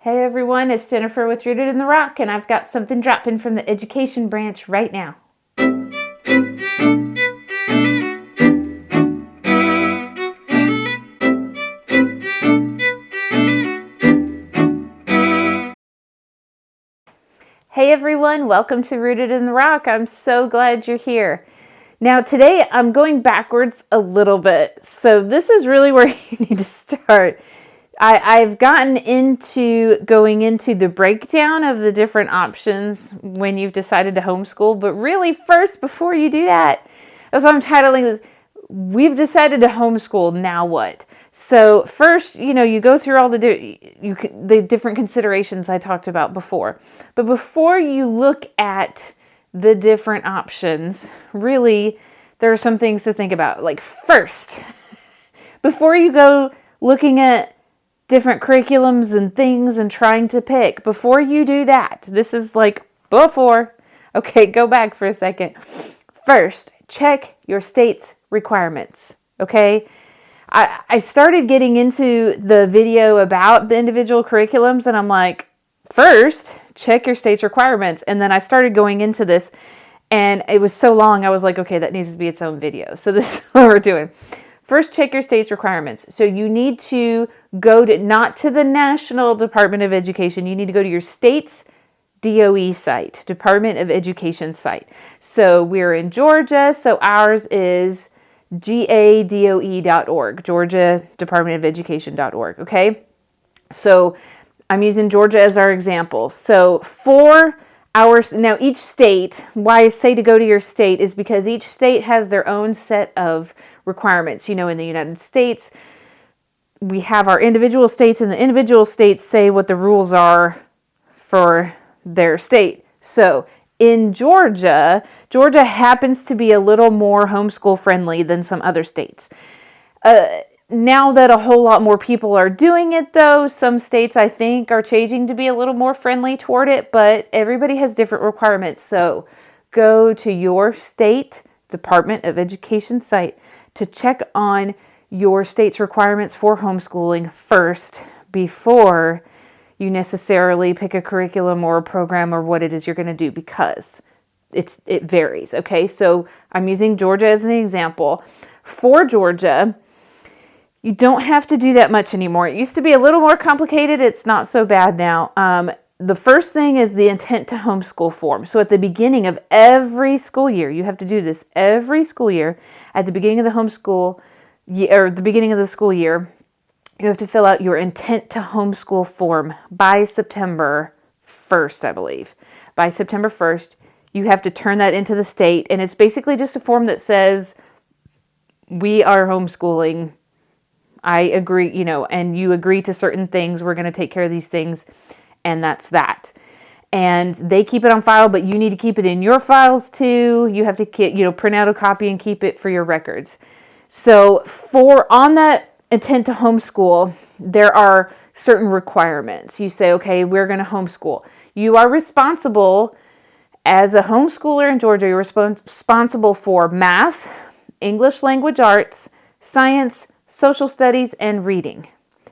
Hey everyone, it's Jennifer with Rooted in the Rock, and I've got something dropping from the education branch right now. Hey everyone, welcome to Rooted in the Rock. I'm so glad you're here. Now today I'm going backwards a little bit, so this is really where you need to start. I've gotten into going into the breakdown of the different options when you've decided to homeschool, but really first, before you do that, that's why I'm titling this, we've decided to homeschool, now what? So first, you go through all the different considerations I talked about before. But before you look at the different options, really, there are some things to think about. Like first, before you go looking at different curriculums and things and trying to pick, before you do that, this is like before. Okay, go back for a second. First, check your state's requirements, okay? I started getting into the video about the individual curriculums, and I'm like, first, check your state's requirements. And then I started going into this, and it was so long, I was like, okay, that needs to be its own video. So this is what we're doing. First, check your state's requirements. So you need to go to, not to the National Department of Education, you need to go to your state's DOE site, Department of Education site. So we're in Georgia, so ours is GADOE.org, Georgia Department of Education.org, okay? So I'm using Georgia as our example. So for now each state, why I say to go to your state is because each state has their own set of requirements. In the United States, we have our individual states, and the individual states say what the rules are for their state. So in Georgia happens to be a little more homeschool friendly than some other states. Now that a whole lot more people are doing it, though, some states I think are changing to be a little more friendly toward it, but everybody has different requirements. So go to your state Department of Education site to check on your state's requirements for homeschooling first before you necessarily pick a curriculum or a program or what it is you're going to do, because it varies. Okay, so I'm using Georgia as an example. For Georgia, you don't have to do that much anymore. It used to be a little more complicated. It's not so bad now. The first thing is the intent to homeschool form. So at the beginning of every school year, you have to do this every school year. At the beginning of the homeschool year, or the beginning of the school year, you have to fill out your intent to homeschool form by September 1st, I believe. By September 1st, you have to turn that into the state, and it's basically just a form that says, we are homeschooling. I agree, and you agree to certain things. We're going to take care of these things, and that's that. And they keep it on file, but you need to keep it in your files too. You have to, print out a copy and keep it for your records. So on that intent to homeschool, there are certain requirements. You say, okay, we're going to homeschool. You are responsible, as a homeschooler in Georgia, you're responsible for math, English language arts, science, social studies, and reading.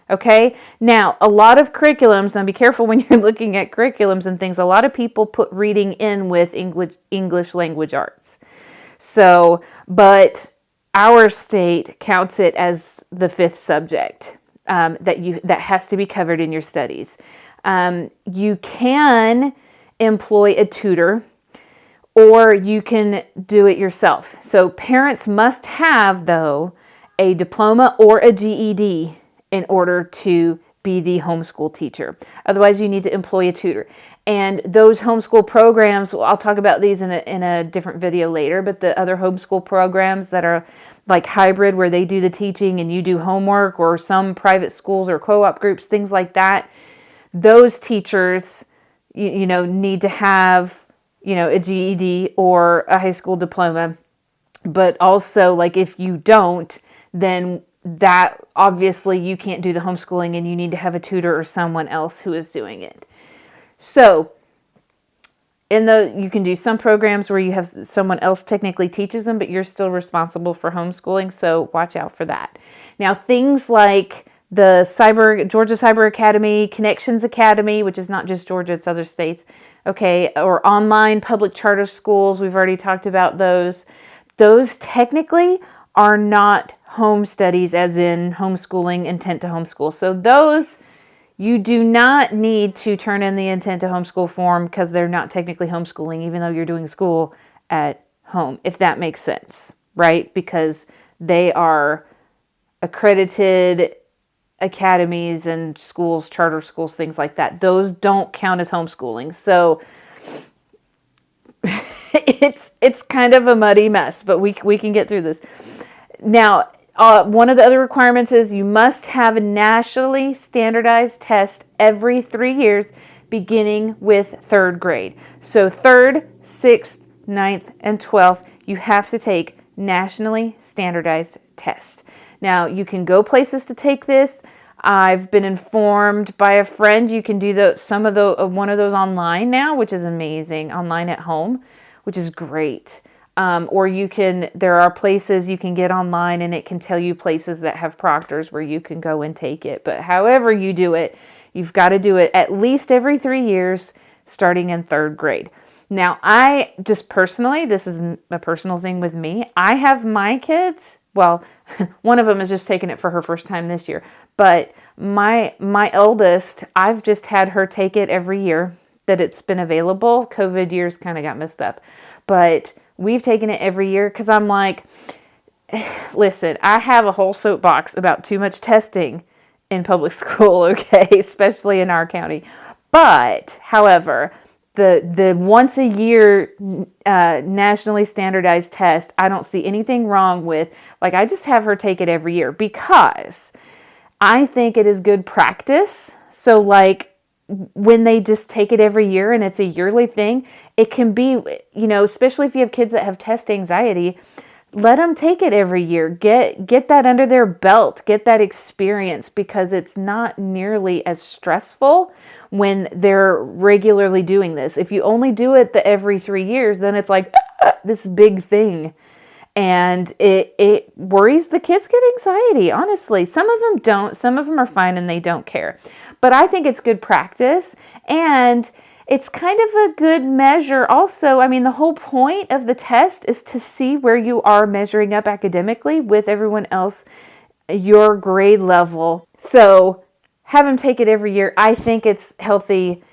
Okay? Now, a lot of curriculums, now be careful when you're looking at curriculums and things, a lot of people put reading in with English language arts. So, but our state counts it as the fifth subject that has to be covered in your studies. You can employ a tutor, or you can do it yourself. So parents must have, though, a diploma or a GED in order to be the homeschool teacher. Otherwise, you need to employ a tutor. And those homeschool programs, I'll talk about these in a different video later, but the other homeschool programs that are like hybrid, where they do the teaching and you do homework, or some private schools or co-op groups, things like that, those teachers, need to have, a GED or a high school diploma. But also, like, if you don't, then that obviously you can't do the homeschooling, and you need to have a tutor or someone else who is doing it. So you can do some programs where you have someone else technically teaches them, but you're still responsible for homeschooling. So watch out for that. Now, things like Georgia Cyber Academy, Connections Academy, which is not just Georgia, it's other states. Okay, or online public charter schools. We've already talked about those. Those technically are not home studies, as in homeschooling, intent to homeschool. So those, you do not need to turn in the intent to homeschool form because they're not technically homeschooling, even though you're doing school at home, if that makes sense, right? Because they are accredited academies and schools, charter schools, things like that. Those don't count as homeschooling. So it's kind of a muddy mess, but we can get through this. Now, one of the other requirements is you must have a nationally standardized test every 3 years, beginning with third grade. So 3rd, 6th, 9th, and 12th, you have to take nationally standardized tests. Now, you can go places to take this. I've been informed by a friend you can do one of those online now, which is amazing, online at home, which is great. Or there are places you can get online and it can tell you places that have proctors where you can go and take it. But however you do it, you've got to do it at least every 3 years, starting in 3rd grade. Now, I just personally, this is a personal thing with me. I have my kids, well, one of them is just taking it for her first time this year, but my eldest, I've just had her take it every year that it's been available. COVID years kind of got messed up, but we've taken it every year because I'm like, listen, I have a whole soapbox about too much testing in public school, okay, especially in our county. But, however, the once a year nationally standardized test, I don't see anything wrong with. Like, I just have her take it every year because I think it is good practice. So, like, when they just take it every year and it's a yearly thing, it can be, especially if you have kids that have test anxiety, let them take it every year. Get that under their belt. Get that experience because it's not nearly as stressful when they're regularly doing this. If you only do it every 3 years, then it's like this big thing. And it worries the kids get anxiety, honestly. Some of them don't. Some of them are fine and they don't care. But I think it's good practice. And it's kind of a good measure also. I mean, the whole point of the test is to see where you are measuring up academically with everyone else, your grade level. So have them take it every year. I think it's healthy.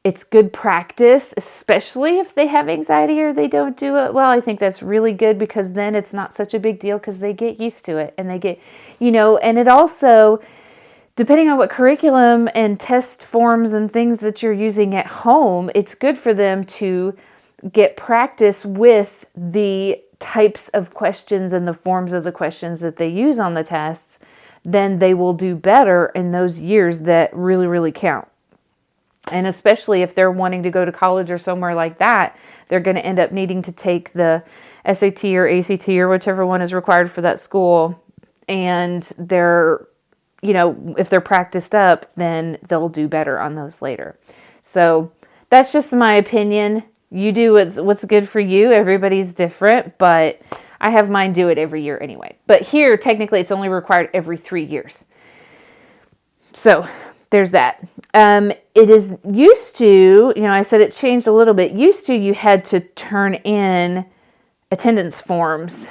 It's good practice, especially if they have anxiety or they don't do it well. I think that's really good because then it's not such a big deal because they get used to it and they get, and it also, depending on what curriculum and test forms and things that you're using at home, it's good for them to get practice with the types of questions and the forms of the questions that they use on the tests. Then they will do better in those years that really, really count. And especially if they're wanting to go to college or somewhere like that, they're going to end up needing to take the SAT or ACT or whichever one is required for that school. And they're, if they're practiced up, then they'll do better on those later. So that's just my opinion. You do what's good for you. Everybody's different, but I have mine do it every year anyway. But here, technically, it's only required every 3 years. So there's that. It is used to, I said it changed a little bit. Used to, you had to turn in attendance forms,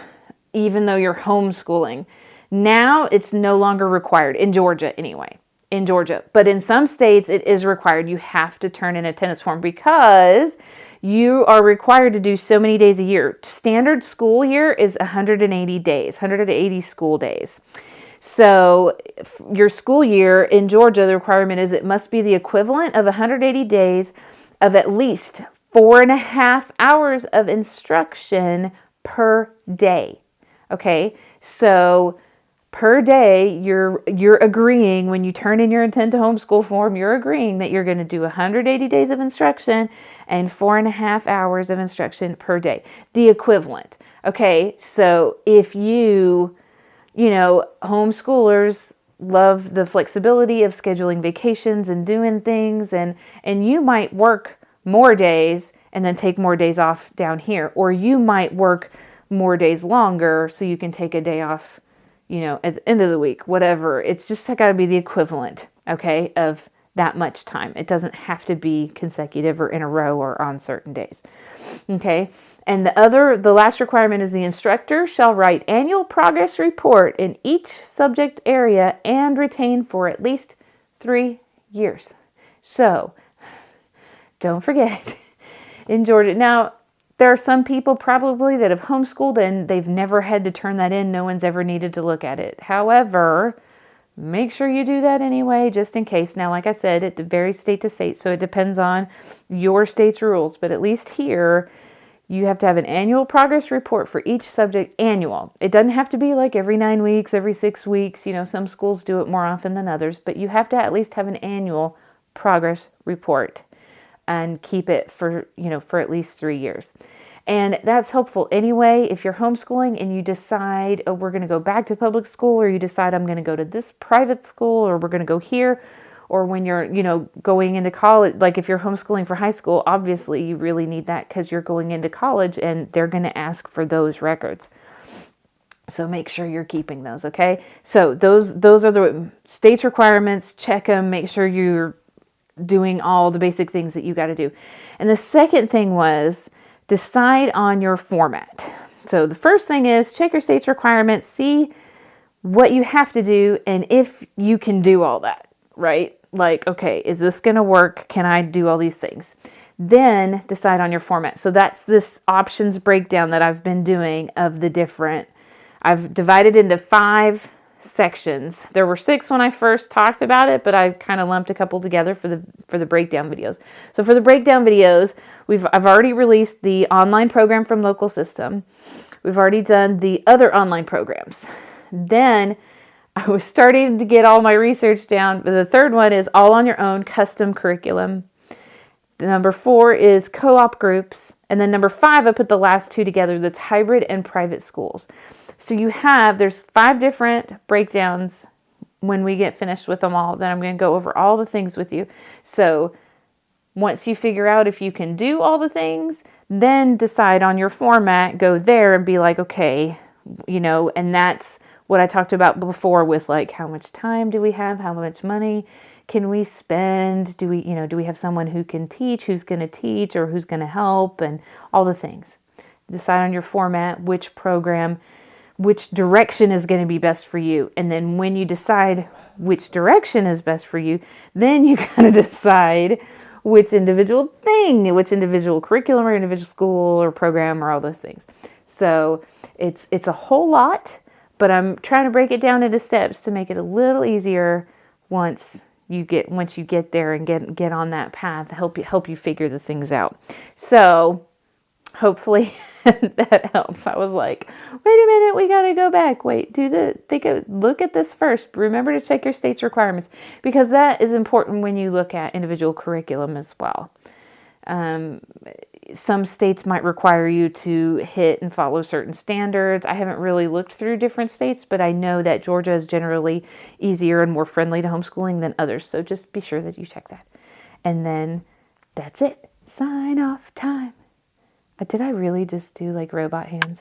even though you're homeschooling. Now it's no longer required, in Georgia anyway, in Georgia. But in some states, it is required. You have to turn in attendance form because you are required to do so many days a year. Standard school year is 180 days, 180 school days. So your school year in Georgia, the requirement is it must be the equivalent of 180 days of at least 4.5 hours of instruction per day. Okay, so per day, you're agreeing when you turn in your intent to homeschool form, you're agreeing that you're going to do 180 days of instruction and 4.5 hours of instruction per day. The equivalent. Okay, so if homeschoolers love the flexibility of scheduling vacations and doing things, and you might work more days and then take more days off down here, or you might work more days longer so you can take a day off, at the end of the week, whatever. It's just got to be the equivalent, okay, of that much time. It doesn't have to be consecutive or in a row or on certain days. Okay. And the last requirement is the instructor shall write annual progress report in each subject area and retain for at least 3 years. So don't forget, in Georgia. Now, there are some people probably that have homeschooled and they've never had to turn that in. No one's ever needed to look at it. However, make sure you do that anyway, just in case. Now, like I said, it varies state to state, so it depends on your state's rules. But at least here, you have to have an annual progress report for each subject, annual. It doesn't have to be like every 9 weeks, every 6 weeks. Some schools do it more often than others, but you have to at least have an annual progress report and keep it for at least 3 years. And that's helpful anyway. If you're homeschooling and you decide, oh, we're going to go back to public school, or you decide I'm going to go to this private school, or we're going to go here, or when you're, going into college, like if you're homeschooling for high school, obviously you really need that because you're going into college and they're going to ask for those records. So make sure you're keeping those, okay? So those are the state's requirements. Check them. Make sure you're doing all the basic things that you got to do. And the second thing was decide on your format. So the first thing is check your state's requirements, see what you have to do, and if you can do all that, right? Like, okay, is this going to work? Can I do all these things? Then decide on your format. So that's this options breakdown that I've been doing of the different, I've divided into 5 sections. There were 6 when I first talked about it, but I kind of lumped a couple together for the breakdown videos. So for the breakdown videos, I've already released the online program from local system. We've already done the other online programs. Then I was starting to get all my research down, but the third one is all on your own custom curriculum. The number 4 is co-op groups. And then number 5, I put the last 2 together. That's hybrid and private schools. So there's 5 different breakdowns when we get finished with them all. Then I'm going to go over all the things with you. So once you figure out if you can do all the things, then decide on your format, go there and be like, okay, and that's what I talked about before with like, how much time do we have? How much money can we spend? Do we have someone who can teach, who's going to teach, or who's going to help, and all the things. Decide on your format, which program, which direction is going to be best for you. And then when you decide which direction is best for you, then you got to decide which individual thing, which individual curriculum or individual school or program or all those things. So it's a whole lot, but I'm trying to break it down into steps to make it a little easier once you get there and get on that path, help you figure the things out. So hopefully that helps. I was like, wait a minute, we got to go back. Look at this first. Remember to check your state's requirements, because that is important when you look at individual curriculum as well. Some states might require you to hit and follow certain standards. I haven't really looked through different states, but I know that Georgia is generally easier and more friendly to homeschooling than others. So just be sure that you check that. And then that's it. Sign off time. Did I really just do like robot hands?